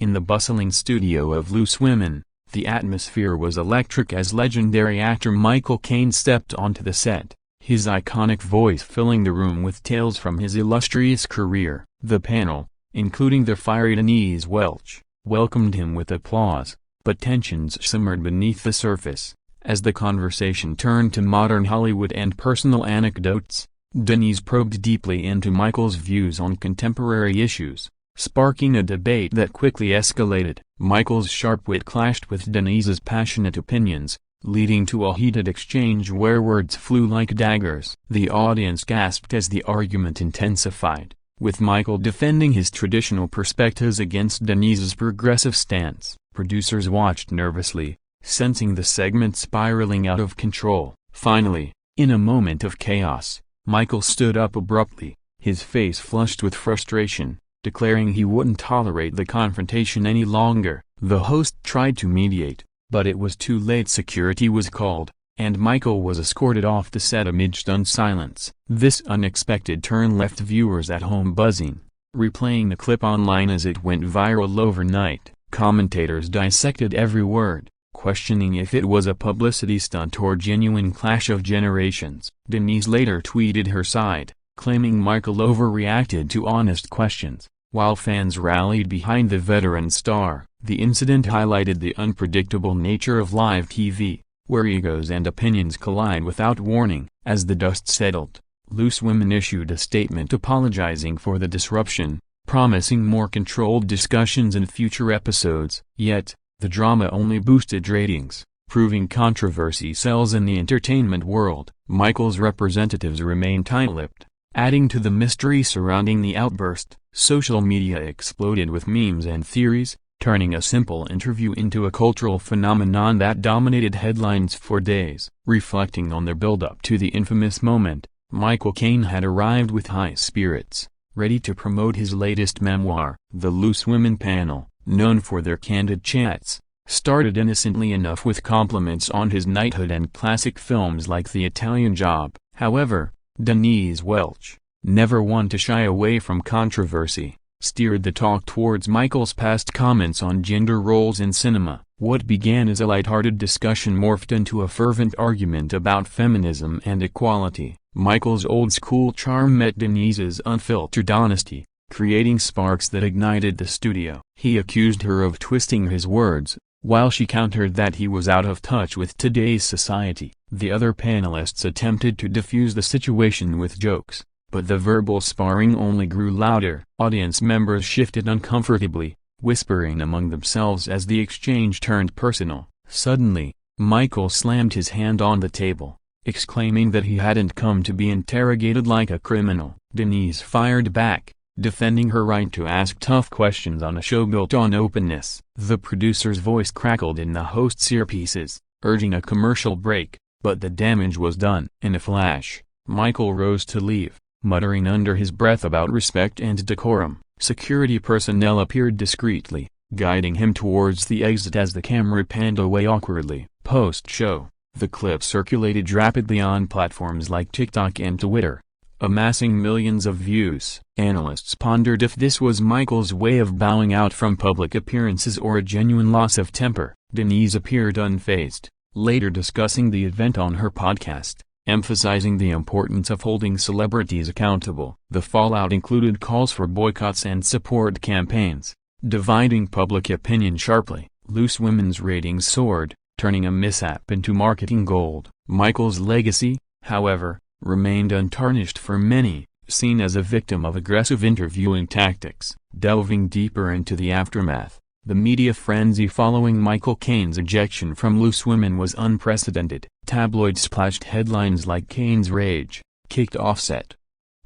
In the bustling studio of Loose Women, the atmosphere was electric as legendary actor Michael Caine stepped onto the set, his iconic voice filling the room with tales from his illustrious career. The panel, including the fiery Denise Welch, welcomed him with applause, but tensions simmered beneath the surface. As the conversation turned to modern Hollywood and personal anecdotes, Denise probed deeply into Michael's views on contemporary issues, sparking a debate that quickly escalated. Michael's sharp wit clashed with Denise's passionate opinions, leading to a heated exchange where words flew like daggers. The audience gasped as the argument intensified, with Michael defending his traditional perspectives against Denise's progressive stance. Producers watched nervously, sensing the segment spiraling out of control. Finally, in a moment of chaos, Michael stood up abruptly, his face flushed with frustration, declaring he wouldn't tolerate the confrontation any longer. The host tried to mediate, but it was too late. Security was called, and Michael was escorted off the set amid stunned silence. This unexpected turn left viewers at home buzzing, replaying the clip online as it went viral overnight. Commentators dissected every word, questioning if it was a publicity stunt or genuine clash of generations. Denise later tweeted her side, claiming Michael overreacted to honest questions. While fans rallied behind the veteran star, the incident highlighted the unpredictable nature of live TV, where egos and opinions collide without warning. As the dust settled, Loose Women issued a statement apologizing for the disruption, promising more controlled discussions in future episodes. Yet, the drama only boosted ratings, proving controversy sells in the entertainment world. Michael's representatives remain tight-lipped, adding to the mystery surrounding the outburst. Social media exploded with memes and theories, turning a simple interview into a cultural phenomenon that dominated headlines for days. Reflecting on their build-up to the infamous moment, Michael Caine had arrived with high spirits, ready to promote his latest memoir. The Loose Women panel, known for their candid chats, started innocently enough with compliments on his knighthood and classic films like The Italian Job. However, Denise Welch, never one to shy away from controversy, steered the talk towards Michael's past comments on gender roles in cinema. What began as a lighthearted discussion morphed into a fervent argument about feminism and equality. Michael's old-school charm met Denise's unfiltered honesty, creating sparks that ignited the studio. He accused her of twisting his words, while she countered that he was out of touch with today's society. The other panelists attempted to defuse the situation with jokes, but the verbal sparring only grew louder. Audience members shifted uncomfortably, whispering among themselves as the exchange turned personal. Suddenly, Michael slammed his hand on the table, exclaiming that he hadn't come to be interrogated like a criminal. Denise fired back, defending her right to ask tough questions on a show built on openness. The producer's voice crackled in the host's earpieces, urging a commercial break, but the damage was done. In a flash, Michael rose to leave, muttering under his breath about respect and decorum. Security personnel appeared discreetly, guiding him towards the exit as the camera panned away awkwardly. Post-show, the clip circulated rapidly on platforms like TikTok and Twitter, amassing millions of views. Analysts pondered if this was Michael's way of bowing out from public appearances or a genuine loss of temper. Denise appeared unfazed, later discussing the event on her podcast, emphasizing the importance of holding celebrities accountable. The fallout included calls for boycotts and support campaigns, dividing public opinion sharply. Loose Women's ratings soared, turning a mishap into marketing gold. Michael's legacy, however, remained untarnished for many, seen as a victim of aggressive interviewing tactics. Delving deeper into the aftermath, the media frenzy following Michael Caine's ejection from Loose Women was unprecedented. Tabloids splashed headlines like "Caine's rage kicked Offset"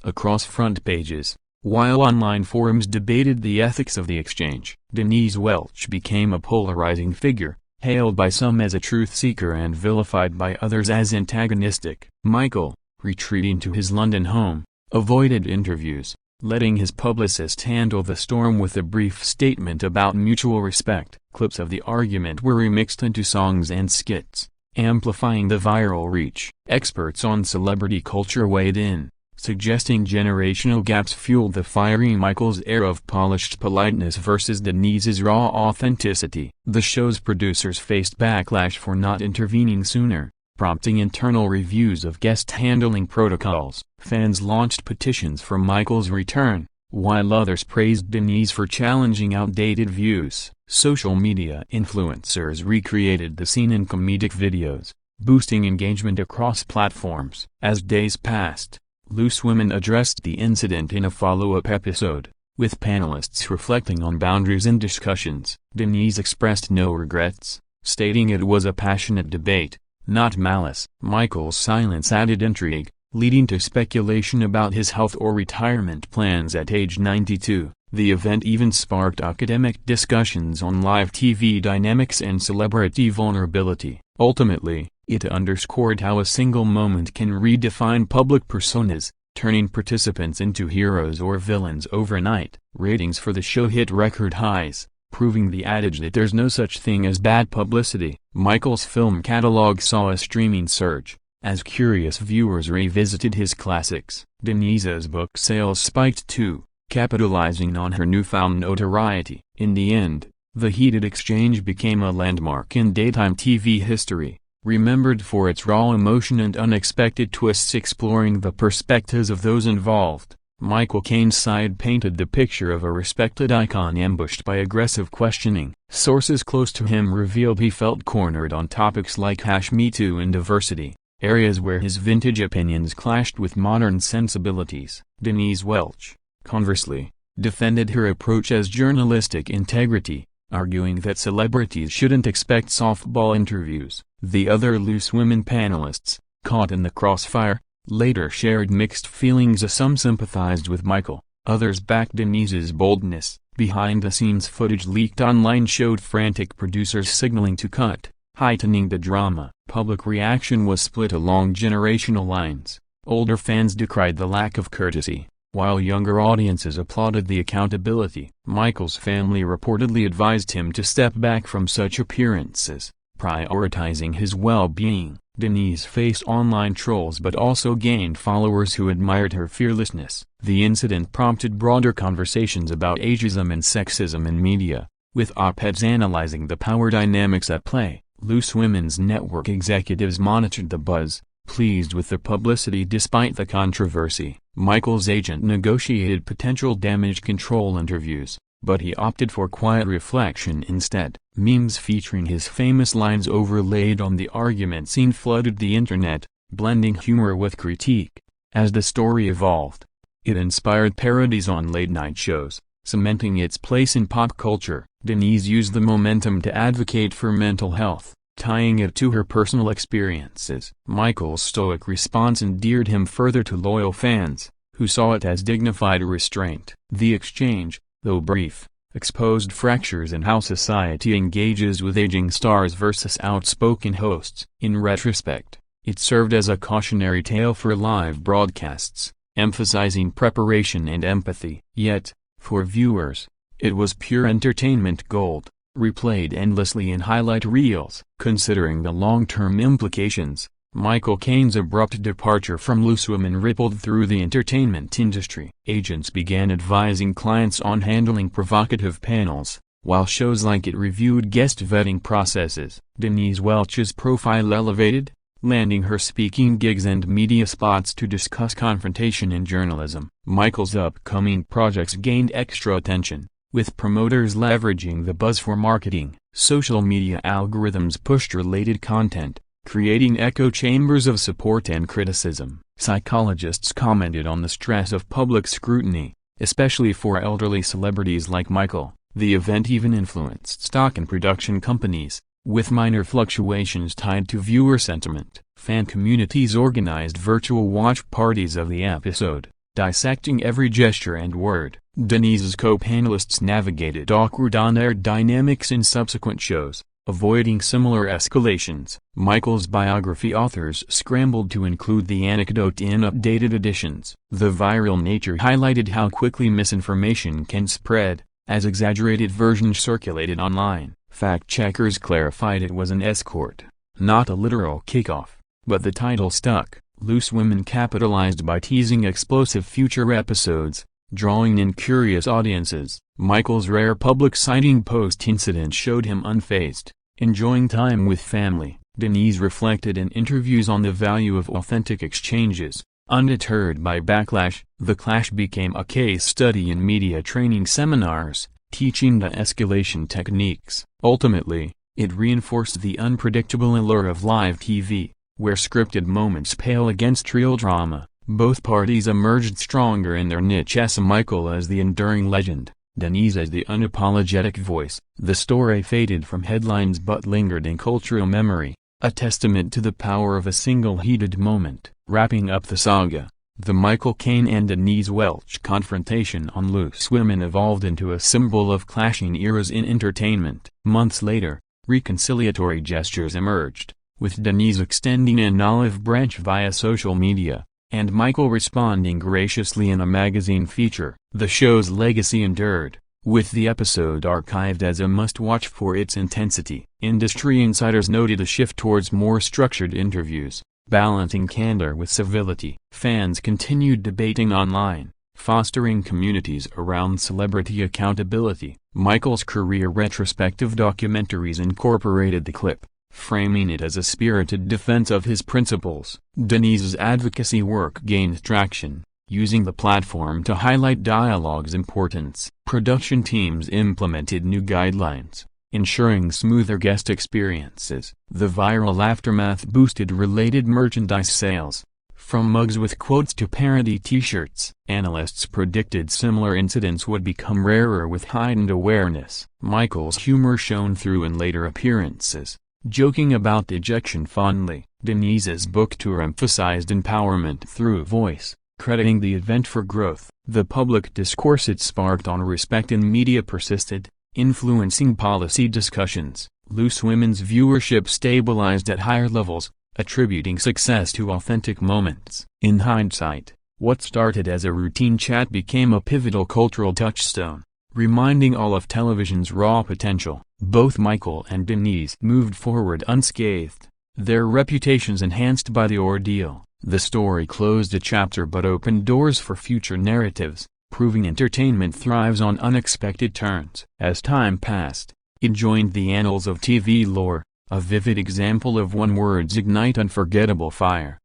across front pages, while online forums debated the ethics of the exchange. Denise Welch became a polarizing figure, hailed by some as a truth-seeker and vilified by others as antagonistic. Michael, retreating to his London home, avoided interviews, letting his publicist handle the storm with a brief statement about mutual respect. Clips of the argument were remixed into songs and skits, amplifying the viral reach. Experts on celebrity culture weighed in, suggesting generational gaps fueled the fiery Michael's air of polished politeness versus Denise's raw authenticity. The show's producers faced backlash for not intervening sooner, prompting internal reviews of guest handling protocols. Fans launched petitions for Michael's return, while others praised Denise for challenging outdated views. Social media influencers recreated the scene in comedic videos, boosting engagement across platforms. As days passed, Loose Women addressed the incident in a follow-up episode, with panelists reflecting on boundaries and discussions. Denise expressed no regrets, stating it was a passionate debate, not malice. Michael's silence added intrigue, leading to speculation about his health or retirement plans at age 92. The event even sparked academic discussions on live TV dynamics and celebrity vulnerability. Ultimately, it underscored how a single moment can redefine public personas, turning participants into heroes or villains overnight. Ratings for the show hit record highs, proving the adage that there's no such thing as bad publicity. Michael's film catalog saw a streaming surge, as curious viewers revisited his classics. Denise's book sales spiked too, capitalizing on her newfound notoriety. In the end, the heated exchange became a landmark in daytime TV history, remembered for its raw emotion and unexpected twists exploring the perspectives of those involved. Michael Caine's side painted the picture of a respected icon ambushed by aggressive questioning. Sources close to him revealed he felt cornered on topics like #MeToo and diversity, areas where his vintage opinions clashed with modern sensibilities. Denise Welch, conversely, defended her approach as journalistic integrity, arguing that celebrities shouldn't expect softball interviews. The other Loose Women panelists, caught in the crossfire, later shared mixed feelings. As some sympathized with Michael, others backed Denise's boldness. Behind-the-scenes footage leaked online showed frantic producers signaling to cut, heightening the drama. Public reaction was split along generational lines. Older fans decried the lack of courtesy, while younger audiences applauded the accountability. Michael's family reportedly advised him to step back from such appearances, prioritizing his well-being. Denise faced online trolls but also gained followers who admired her fearlessness. The incident prompted broader conversations about ageism and sexism in media, with op-eds analyzing the power dynamics at play. Loose Women's network executives monitored the buzz, pleased with the publicity despite the controversy. Michael's agent negotiated potential damage control interviews, but he opted for quiet reflection instead. Memes featuring his famous lines overlaid on the argument scene flooded the internet, blending humor with critique. As the story evolved, it inspired parodies on late-night shows, cementing its place in pop culture. Denise used the momentum to advocate for mental health, tying it to her personal experiences. Michael's stoic response endeared him further to loyal fans, who saw it as dignified restraint. The exchange, though brief, exposed fractures in how society engages with aging stars versus outspoken hosts. In retrospect, it served as a cautionary tale for live broadcasts, emphasizing preparation and empathy. Yet, for viewers, it was pure entertainment gold, replayed endlessly in highlight reels. Considering the long-term implications, Michael Caine's abrupt departure from Loose Women rippled through the entertainment industry. Agents began advising clients on handling provocative panels, while shows like it reviewed guest vetting processes. Denise Welch's profile elevated, landing her speaking gigs and media spots to discuss confrontation in journalism. Michael's upcoming projects gained extra attention, with promoters leveraging the buzz for marketing. Social media algorithms pushed related content, creating echo chambers of support and criticism. Psychologists commented on the stress of public scrutiny, especially for elderly celebrities like Michael. The event even influenced stock and production companies, with minor fluctuations tied to viewer sentiment. Fan communities organized virtual watch parties of the episode, dissecting every gesture and word. Denise's co-panelists navigated awkward on-air dynamics in subsequent shows, avoiding similar escalations. Michael's biography authors scrambled to include the anecdote in updated editions. The viral nature highlighted how quickly misinformation can spread, as exaggerated versions circulated online. Fact-checkers clarified it was an escort, not a literal kickoff, but the title stuck, Loose Women capitalized by teasing explosive future episodes, drawing in curious audiences. Michael's rare public sighting post-incident showed him unfazed, enjoying time with family. Denise reflected in interviews on the value of authentic exchanges. Undeterred by backlash, the clash became a case study in media training seminars, teaching de-escalation techniques. Ultimately, it reinforced the unpredictable allure of live TV, where scripted moments pale against real drama. Both parties emerged stronger in their niche, Michael as the enduring legend, Denise as the unapologetic voice. The story faded from headlines but lingered in cultural memory, a testament to the power of a single heated moment. Wrapping up the saga, the Michael Caine and Denise Welch confrontation on Loose Women evolved into a symbol of clashing eras in entertainment. Months later, reconciliatory gestures emerged, with Denise extending an olive branch via social media, and Michael responding graciously in a magazine feature. The show's legacy endured, with the episode archived as a must-watch for its intensity. Industry insiders noted a shift towards more structured interviews, balancing candor with civility. Fans continued debating online, fostering communities around celebrity accountability. Michael's career retrospective documentaries incorporated the clip, framing it as a spirited defense of his principles. Denise's advocacy work gained traction, using the platform to highlight dialogue's importance. Production teams implemented new guidelines, ensuring smoother guest experiences. The viral aftermath boosted related merchandise sales, from mugs with quotes to parody t-shirts. Analysts predicted similar incidents would become rarer with heightened awareness. Michael's humor shone through in later appearances, joking about dejection fondly. Denise's book tour emphasized empowerment through voice, crediting the event for growth. The public discourse it sparked on respect in media persisted, influencing policy discussions. Loose Women's viewership stabilized at higher levels, attributing success to authentic moments. In hindsight, what started as a routine chat became a pivotal cultural touchstone, reminding all of television's raw potential. Both Michael and Denise moved forward unscathed, their reputations enhanced by the ordeal. The story closed a chapter but opened doors for future narratives, proving entertainment thrives on unexpected turns. As time passed, it joined the annals of TV lore, a vivid example of one word's ignite unforgettable fire.